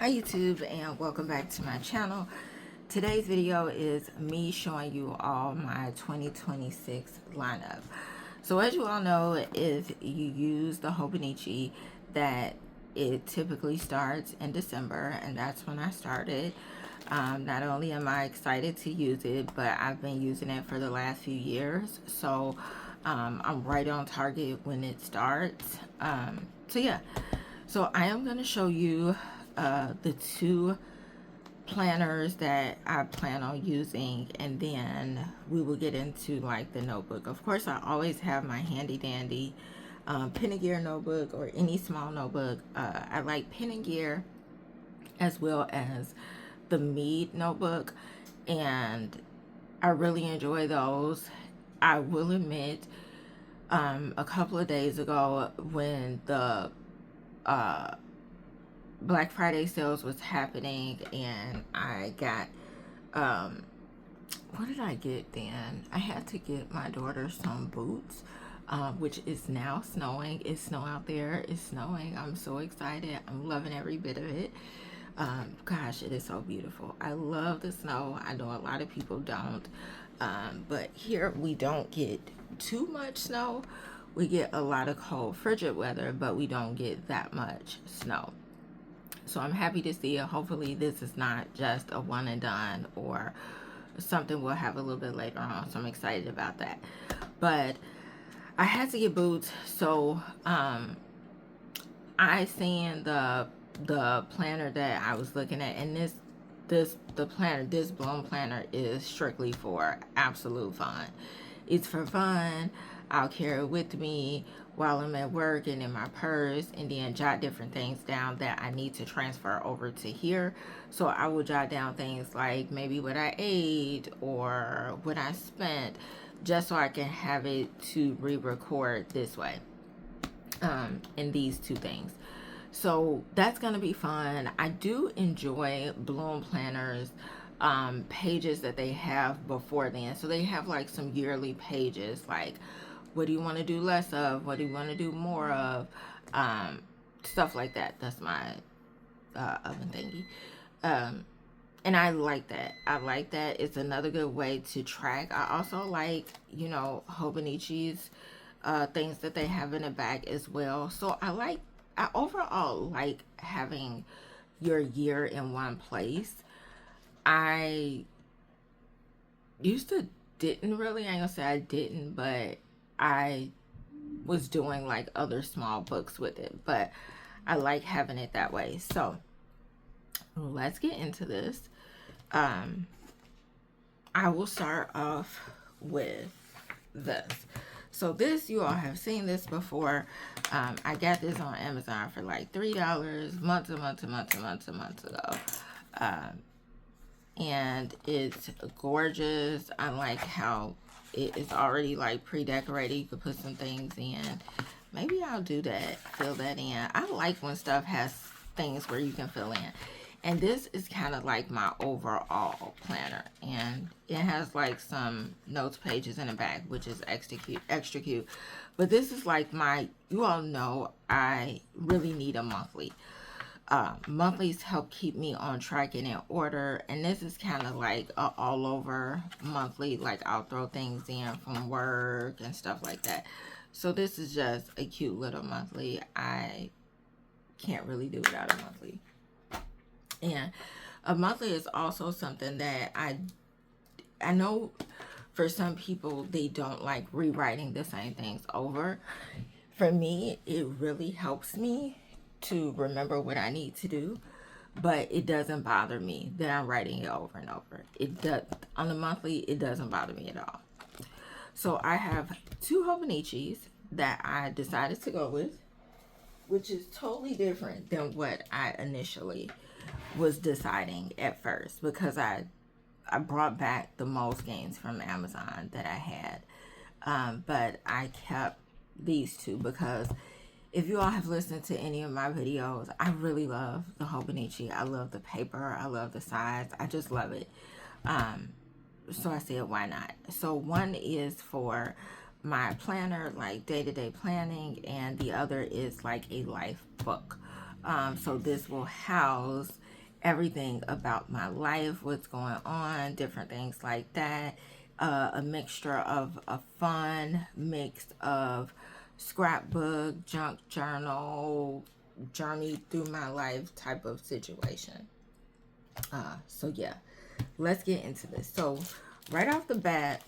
Hi YouTube, and welcome back to my channel. Today's video is me showing you all my 2026 lineup. So as you all know, if you use the Hobonichi, that it typically starts in December, and that's when I started. Not only am I excited to use it, but I've been using it for the last few years. So I'm right on target when it starts. So yeah, so I am going to show you the two planners that I plan on using, and then we will get into like the notebook. Of course, I always have my handy dandy pen and gear notebook or any small notebook. I like pen and gear as well as the Mead notebook, and I really enjoy those. I will admit, a couple of days ago when the Black Friday sales was happening, and I got what did I get then? I had to get my daughter some boots, which is now snowing. It's snow out there. It's snowing. I'm so excited. I'm loving every bit of it. Gosh, it is so beautiful. I love the snow. I know a lot of people don't, but here we don't get too much snow. We get a lot of cold, frigid weather, but we don't get that much snow. So I'm happy to see it. Hopefully this is not just a one and done or something we'll have a little bit later on. So I'm excited about that. But I had to get boots. So I seen the planner that I was looking at, and this blown planner is strictly for absolute fun. It's for fun. I'll carry it with me while I'm at work and in my purse, and then jot different things down that I need to transfer over to here. So I will jot down things like maybe what I ate or what I spent, just so I can have it to re-record this way, in these two things. So that's gonna be fun. I do enjoy Bloom planners pages that they have before then. So they have like some yearly pages, like what do you want to do less of, what do you want to do more of, stuff like that. That's my oven thingy. And I like that. I like that. It's another good way to track. I also like, Hobonichi's things that they have in the back as well. So I overall like having your year in one place. I used to didn't really, I ain't gonna say I didn't, but I was doing like other small books with it, but I like having it that way. So let's get into this. I will start off with this. So this, you all have seen this before. I got this on Amazon for like $3 months ago. And it's gorgeous. I like how it is already like pre-decorated. You could put some things in. Maybe I'll do that, fill that in. I like when stuff has things where you can fill in. And this is kind of like my overall planner, and it has like some notes pages in the back, which is extra cute. But this is like you all know I really need a monthly. Monthlies help keep me on track and in order, and this is kind of like a all over monthly. Like I'll throw things in from work and stuff like that. So this is just a cute little monthly. I can't really do without a monthly. And a monthly is also something that I know for some people they don't like rewriting the same things over. For me, it really helps me to remember what I need to do, but it doesn't bother me that I'm writing it over and over. It does on the monthly, it doesn't bother me at all. So I have two Hobonichis that I decided to go with, which is totally different than what I initially was deciding at first, because I brought back the most gains from Amazon that I had, but I kept these two because if you all have listened to any of my videos, I really love the Hobonichi. I love the paper. I love the size. I just love it. So I said, why not? So one is for my planner, like day-to-day planning, and the other is like a life book. So this will house everything about my life, what's going on, different things like that. A mixture of a fun mix of scrapbook, junk journal, journey through my life type of situation. So yeah, let's get into this. So right off the bat,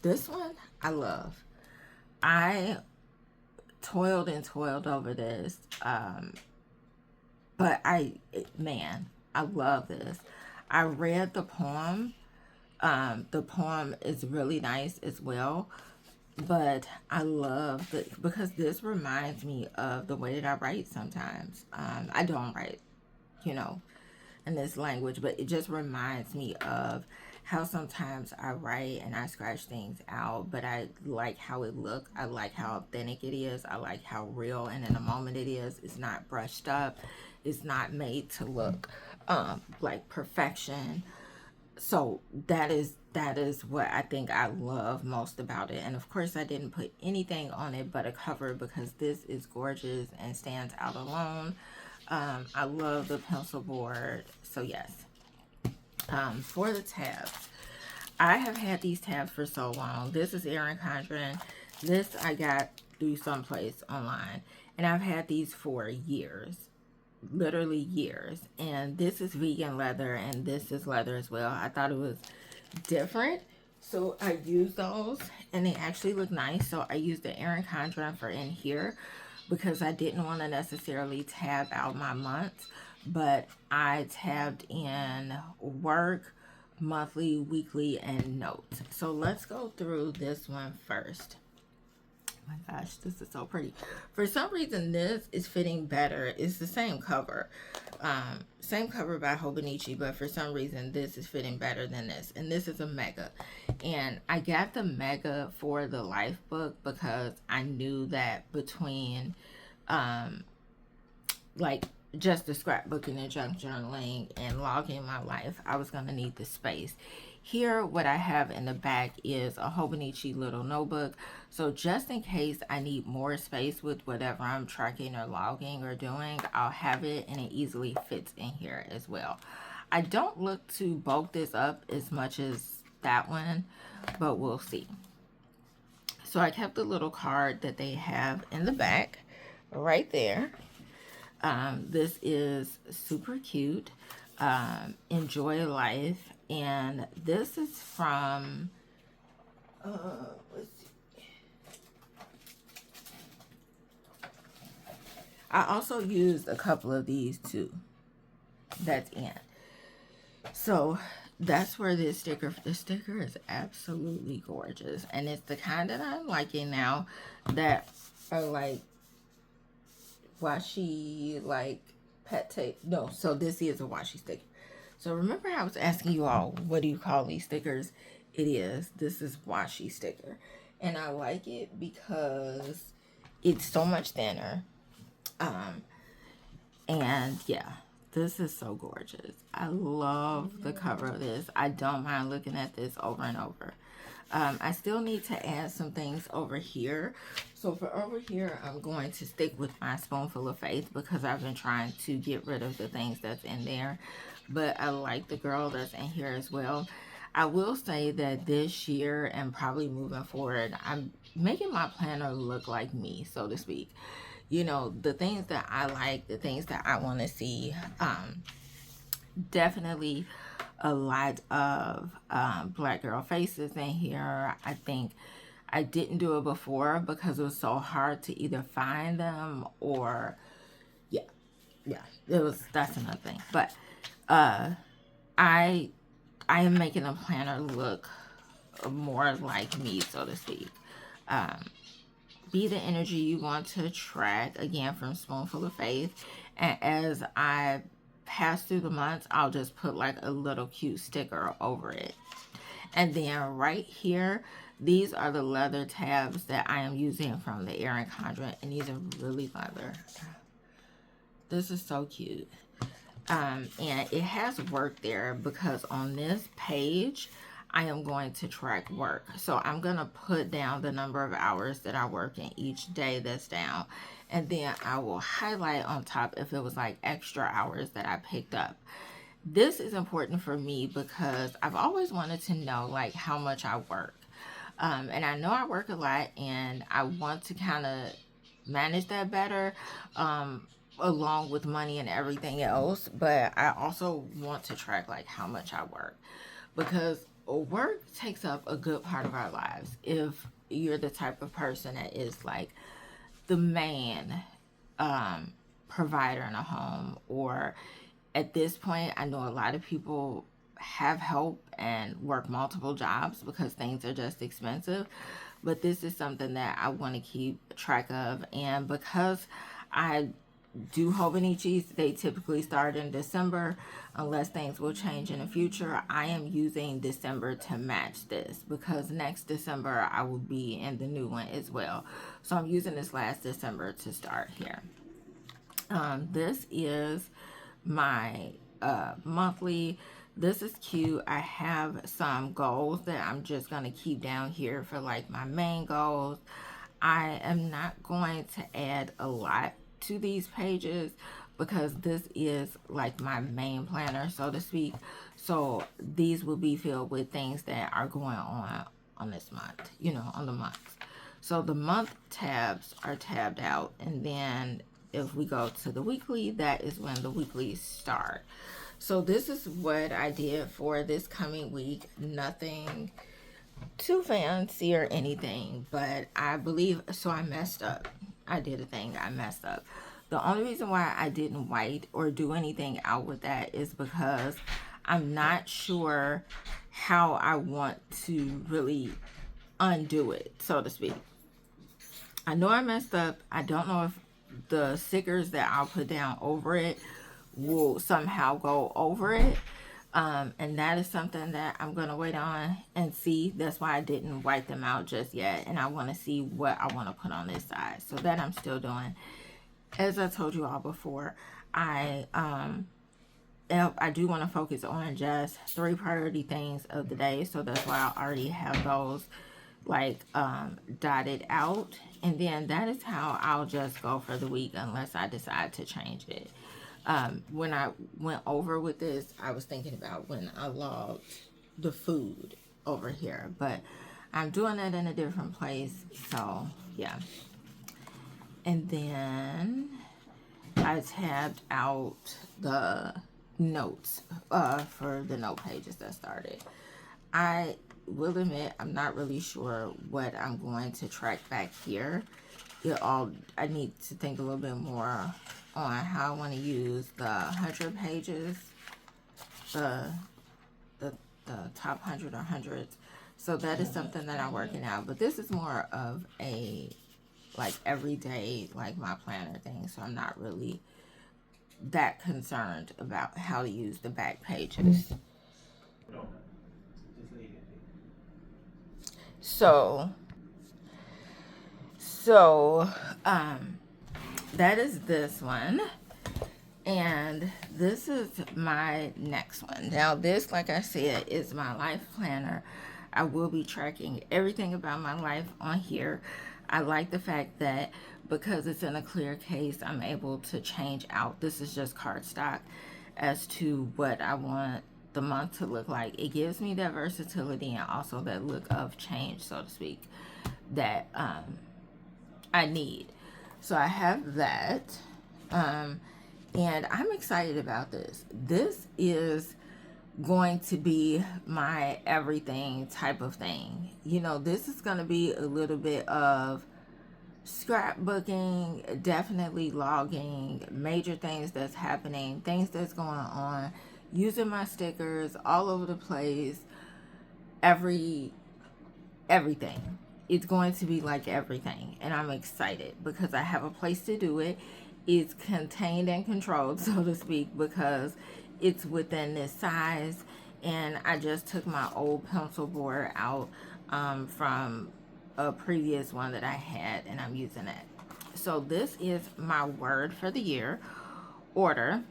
this one I love. I toiled and toiled over this, but man, I love this. I read the poem. The poem is really nice as well, but I love because this reminds me of the way that I write sometimes. I don't write, you know, in this language, but it just reminds me of how sometimes I write and I scratch things out, but I like how it looks. I like how authentic it is. I like how real and in the moment it is. It's not brushed up. It's not made to look like perfection. So that is what I think I love most about it. And of course I didn't put anything on it but a cover because this is gorgeous and stands out alone. I love the pencil board. So yes. For the tabs, I have had these tabs for so long. This is Erin Condren. This I got through someplace online, and I've had these for years, literally years. And this is vegan leather, and this is leather as well. I thought it was different, so I used those, and they actually look nice. So I used the Erin Condren for in here because I didn't want to necessarily tab out my months, but I tabbed in work, monthly, weekly, and notes. So let's go through this one first. Oh my gosh, this is so pretty. For some reason, this is fitting better. It's the same cover. Same cover by Hobonichi, but for some reason, this is fitting better than this. And this is a mega. And I got the mega for the life book because I knew that between, like, just the scrapbooking and junk journaling and logging my life, I was going to need the space. Here, what I have in the back is a Hobonichi little notebook. So just in case I need more space with whatever I'm tracking or logging or doing, I'll have it and it easily fits in here as well. I don't look to bulk this up as much as that one, but we'll see. So I kept the little card that they have in the back right there. This is super cute. Enjoy life. And this is from, let's see. I also used a couple of these too. That's in. So that's where the sticker is absolutely gorgeous. And it's the kind that I'm liking now that are like washi, like pet tape. No, so this is a washi sticker. So remember I was asking you all, what do you call these stickers? This is washi sticker. And I like it because it's so much thinner. And yeah, this is so gorgeous. I love the cover of this. I don't mind looking at this over and over. I still need to add some things over here. So for over here, I'm going to stick with my spoonful of faith because I've been trying to get rid of the things that's in there. But I like the girl that's in here as well. I will say that this year and probably moving forward, I'm making my planner look like me, so to speak. You know, the things that I like, the things that I want to see. Definitely a lot of black girl faces in here. I think I didn't do it before because it was so hard to either find them or that's another thing. But I am making a planner look more like me, so to speak. Be the energy you want to attract, again, from Spoonful of Faith. And as I pass through the months, I'll just put like a little cute sticker over it. And then right here, these are the leather tabs that I am using from the Erin Condren, and these are really leather. This is so cute. And it has work there because on this page, I am going to track work. So I'm going to put down the number of hours that I work in each day that's down. And then I will highlight on top if it was like extra hours that I picked up. This is important for me because I've always wanted to know like how much I work. And I know I work a lot and I want to kind of manage that better, along with money and everything else. But I also want to track like how much I work, because work takes up a good part of our lives. If you're the type of person that is like the main provider in a home, or at this point, I know a lot of people have help and work multiple jobs because things are just expensive. But this is something that I want to keep track of. And because I do Hobonichis, they typically start in December unless things will change in the future. I am using December to match this because next December I will be in the new one as well. So I'm using this last December to start here. This is my monthly. This is cute. I have some goals that I'm just going to keep down here for like my main goals. I am not going to add a lot to these pages because this is like my main planner, so to speak. So these will be filled with things that are going on this month, you know, on the months. So the month tabs are tabbed out, and then if we go to the weekly, that is when the weeklies start. So this is what I did for this coming week. Nothing too fancy or anything, but I believe, so I messed up. I did a thing, I messed up. The only reason why I didn't white or do anything out with that is because I'm not sure how I want to really undo it, so to speak. I know I messed up. I don't know if the stickers that I'll put down over it will somehow go over it. And that is something that I'm going to wait on and see. That's why I didn't wipe them out just yet. And I want to see what I want to put on this side. So that I'm still doing. As I told you all before, I do want to focus on just 3 priority things of the day. So that's why I already have those like dotted out. And then that is how I'll just go for the week unless I decide to change it. When I went over with this, I was thinking about when I logged the food over here, but I'm doing that in a different place. So yeah. And then I tabbed out the notes for the note pages that started. I will admit I'm not really sure what I'm going to track back here. I need to think a little bit more on how I want to use the 100 pages, the top 100 or hundreds. So that is something that I'm working out. But this is more of a like everyday, like my planner thing. So I'm not really that concerned about how to use the back pages. So that is this one. And this is my next one. Now this, like I said, is my life planner. I will be tracking everything about my life on here. I like the fact that because it's in a clear case, I'm able to change out. This is just cardstock as to what I want the month to look like. It gives me that versatility and also that look of change, so to speak, that I need. So I have that. And I'm excited about this. This is going to be my everything type of thing. You know, this is going to be a little bit of scrapbooking, definitely logging, major things that's happening, things that's going on, using my stickers all over the place, everything. It's going to be like everything, and I'm excited because I have a place to do it. It's contained and controlled, so to speak, because it's within this size. And I just took my old pencil board out from a previous one that I had, and I'm using it. So this is my word for the year order.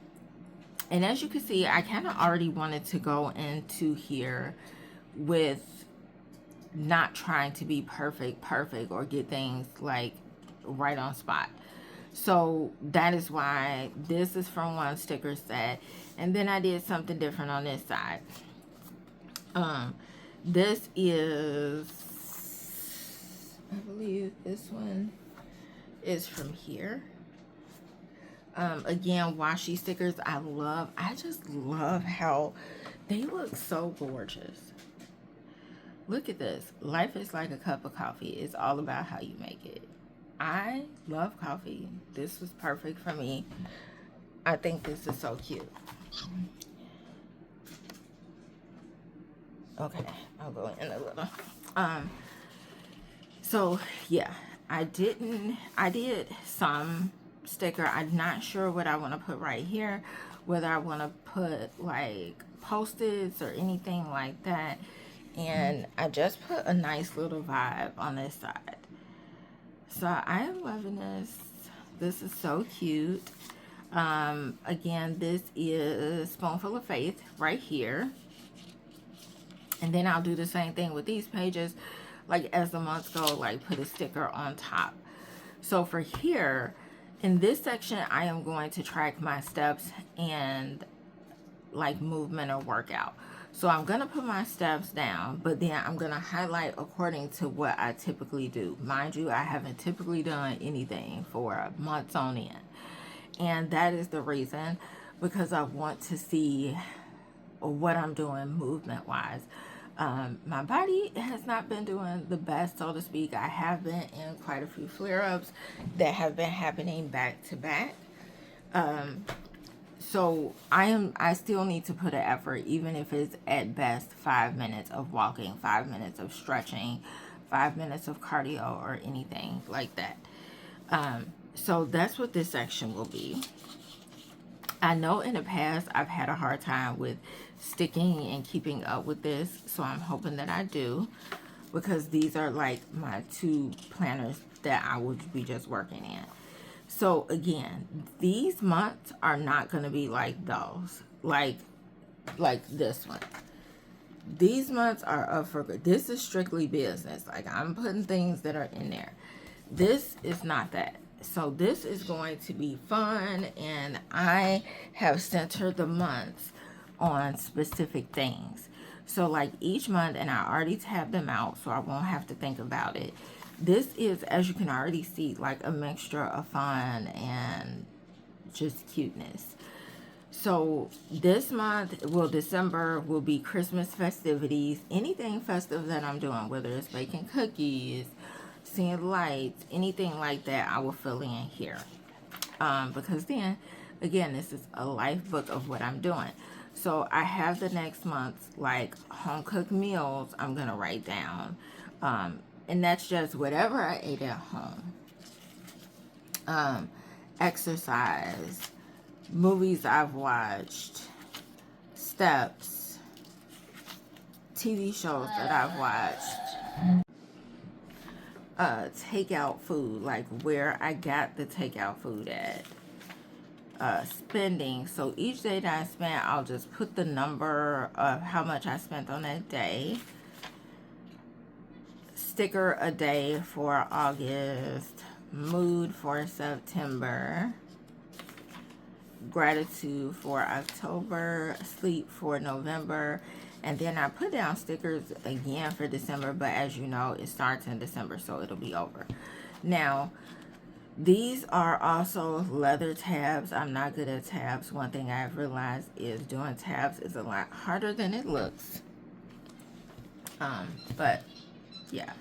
And as you can see, I kind of already wanted to go into here with not trying to be perfect or get things like right on spot. So that is why this is from one sticker set, and then I did something different on this side. This is, I believe this one is from here. Again, washi stickers. I just love how they look so gorgeous. Look at this. Life is like a cup of coffee. It's all about how you make it. I love coffee. This was perfect for me. I think this is so cute. Okay, I'll go in a little. So yeah, I did some sticker. I'm not sure what I want to put right here, whether I want to put like post-its or anything like that. And I just put a nice little vibe on this side. So I am loving this. This is so cute. Again, this is Spoonful of Faith right here. And then I'll do the same thing with these pages. Like as the months go, like put a sticker on top. So for here, in this section, I am going to track my steps and like movement or workout. So I'm going to put my steps down, but then I'm going to highlight according to what I typically do. Mind you, I haven't typically done anything for months on end. And that is the reason, because I want to see what I'm doing movement wise. My body has not been doing the best, so to speak. I have been in quite a few flare-ups that have been happening back to back. So I still need to put an effort, even if it's at best 5 minutes of walking, 5 minutes of stretching, 5 minutes of cardio or anything like that. So that's what this section will be. I know in the past I've had a hard time with sticking and keeping up with this, so I'm hoping that I do, because these are like my 2 planners that I would be just working in. So again, these months are not going to be like those, like this one. These months are up for good. This is strictly business. Like I'm putting things that are in there. This is not that. So this is going to be fun, and I have centered the months on specific things. So like each month, and I already tabbed them out so I won't have to think about it. This is, as you can already see, like a mixture of fun and just cuteness. So this month, well, December will be Christmas festivities. Anything festive that I'm doing, whether it's baking cookies, seeing lights, anything like that, I will fill in here. Because then, again, this is a life book of what I'm doing. So I have the next month's like home cooked meals I'm going to write down. And that's just whatever I ate at home. Exercise, movies I've watched, steps, TV shows that I've watched, takeout food, like where I got the takeout food at, spending. So each day that I spent, I'll just put the number of how much I spent on that day. Sticker a day for August, mood for September, gratitude for October, sleep for November, and then I put down stickers again for December, but as you know, it starts in December, so it'll be over. Now, these are also leather tabs. I'm not good at tabs. One thing I've realized is doing tabs is a lot harder than it looks. But yeah,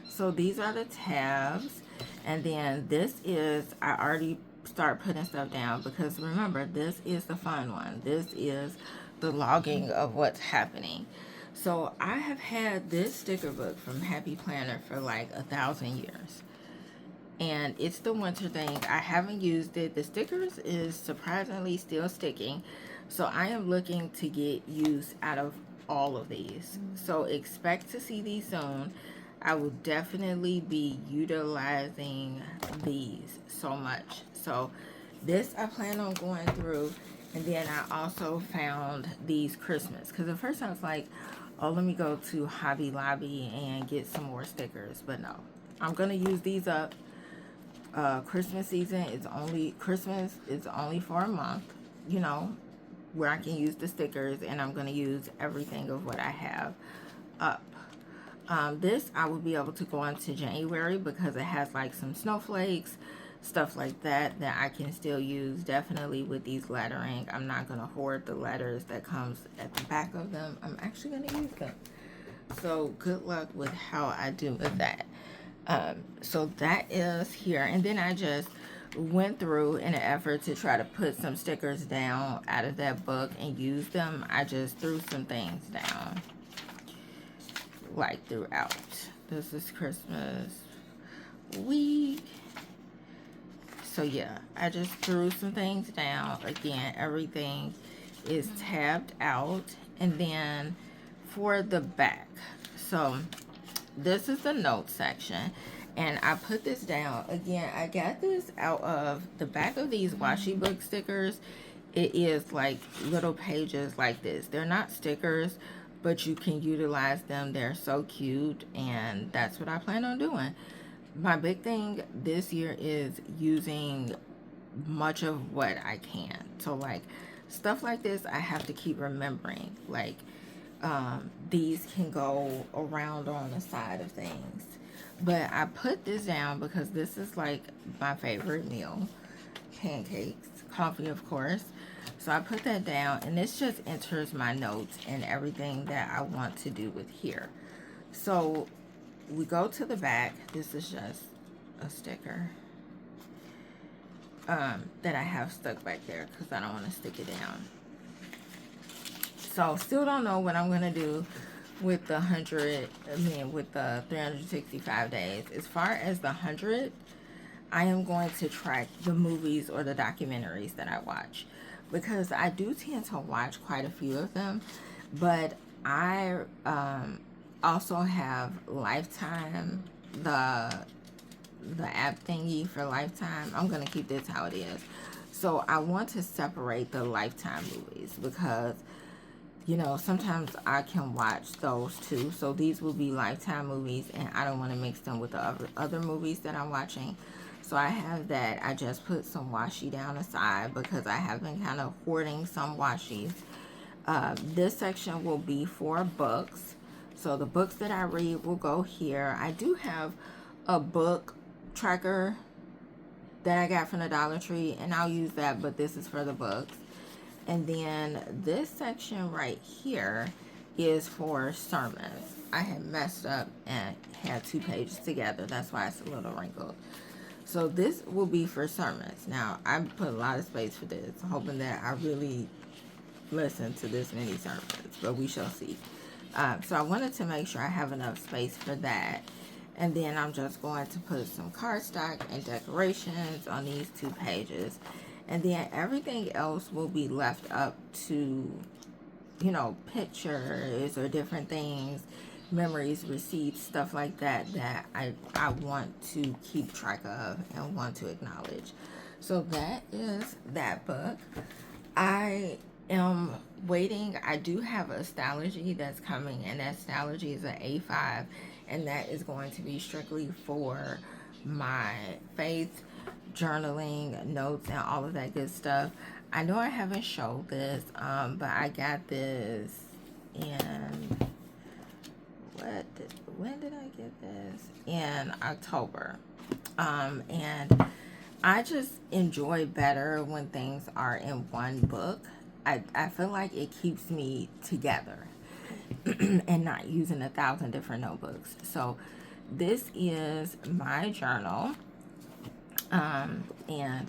so these are the tabs, and then this is, I already start putting stuff down, because remember, this is the fun one. This is the logging of what's happening. So I have had this sticker book from Happy Planner for like 1,000 years, and it's the winter thing. I haven't used it. The stickers is surprisingly still sticking, so I am looking to get use out of all of these. So expect to see these soon. I will definitely be utilizing these so much. So this I plan on going through. And then I also found these Christmas, because at first I was like, oh, let me go to Hobby Lobby and get some more stickers. But no, I'm going to use these up. Christmas season is only, Christmas is only for a month, you know, where I can use the stickers, and I'm going to use everything of what I have up. This I will be able to go into January because it has like some snowflakes, stuff like that I can still use. Definitely with these lettering, I'm not going to hoard the letters that comes at the back of them. I'm actually going to use them. So good luck with how I do with that. So that is here, and then I just went through in an effort to try to put some stickers down out of that book and use them. I just threw some things down like throughout. This is Christmas week. So yeah, I just threw some things down. Again, everything is tabbed out. And then for the back, so this is the notes section, and I put this down. Again, I got this out of the back of these washi book stickers. It is like little pages like this. They're not stickers, but you can utilize them. They're so cute, and that's what I plan on doing. My big thing this year is using much of what I can. So like stuff like this, I have to keep remembering. Like these can go around on the side of things. But I put this down because this is like my favorite meal. Pancakes, coffee, of course. So I put that down, and this just enters my notes and everything that I want to do with here. So we go to the back. This is just a sticker that I have stuck back there because I don't want to stick it down. So still don't know what I'm going to do with the 100, with the 365 days. As far as the 100, I am going to track the movies or the documentaries that I watch, because I do tend to watch quite a few of them, but I also have Lifetime, the app thingy for Lifetime. I'm going to keep this how it is. So I want to separate the Lifetime movies because, you know, sometimes I can watch those too. So these will be Lifetime movies, and I don't want to mix them with the other movies that I'm watching. So I have that. I just put some washi down aside because I have been kind of hoarding some washis. This section will be for books. So the books that I read will go here. I do have a book tracker that I got from the Dollar Tree, and I'll use that, but this is for the books. And then this section right here is for sermons. I had messed up and had 2 pages together. That's why it's a little wrinkled. So this will be for sermons. Now, I put a lot of space for this, hoping that I really listen to this many sermons, but we shall see. So I wanted to make sure I have enough space for that. And then I'm just going to put some cardstock and decorations on these 2 pages. And then everything else will be left up to, you know, pictures or different things, memories, receipts, stuff like that, that I want to keep track of and want to acknowledge. So that is that book. I am waiting. I do have a Astrology that's coming, and that Astrology is an A5, and that is going to be strictly for my faith, journaling, notes, and all of that good stuff. I know I haven't showed this, but I got this in, when did I get this? In October. And I just enjoy better when things are in one book. I feel like it keeps me together and not using 1,000 different notebooks. So this is my journal. And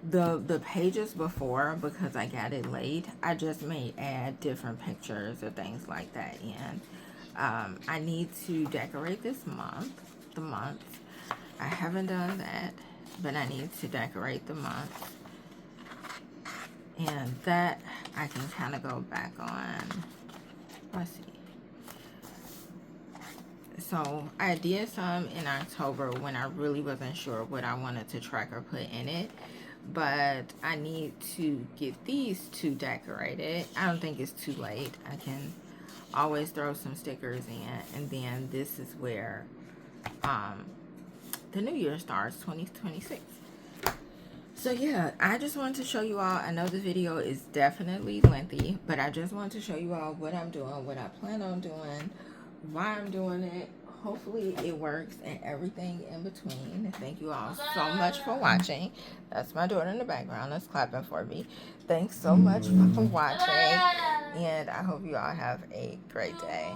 the pages before, because I got it late, I just may add different pictures or things like that. And I need to decorate this month, the month. I haven't done that, but I need to decorate the month. And that I can kind of go back on. Let's see. So I did some in October when I really wasn't sure what I wanted to track or put in it. But I need to get these 2 decorated. I don't think it's too late. I can always throw some stickers in. And then this is where the new year starts, 2026. So yeah, I just wanted to show you all. I know the video is definitely lengthy, but I just wanted to show you all what I'm doing, what I plan on doing, why I'm doing it. Hopefully it works, and everything in between. Thank you all so much for watching. That's my daughter in the background that's clapping for me. Thanks so much for watching, and I hope you all have a great day.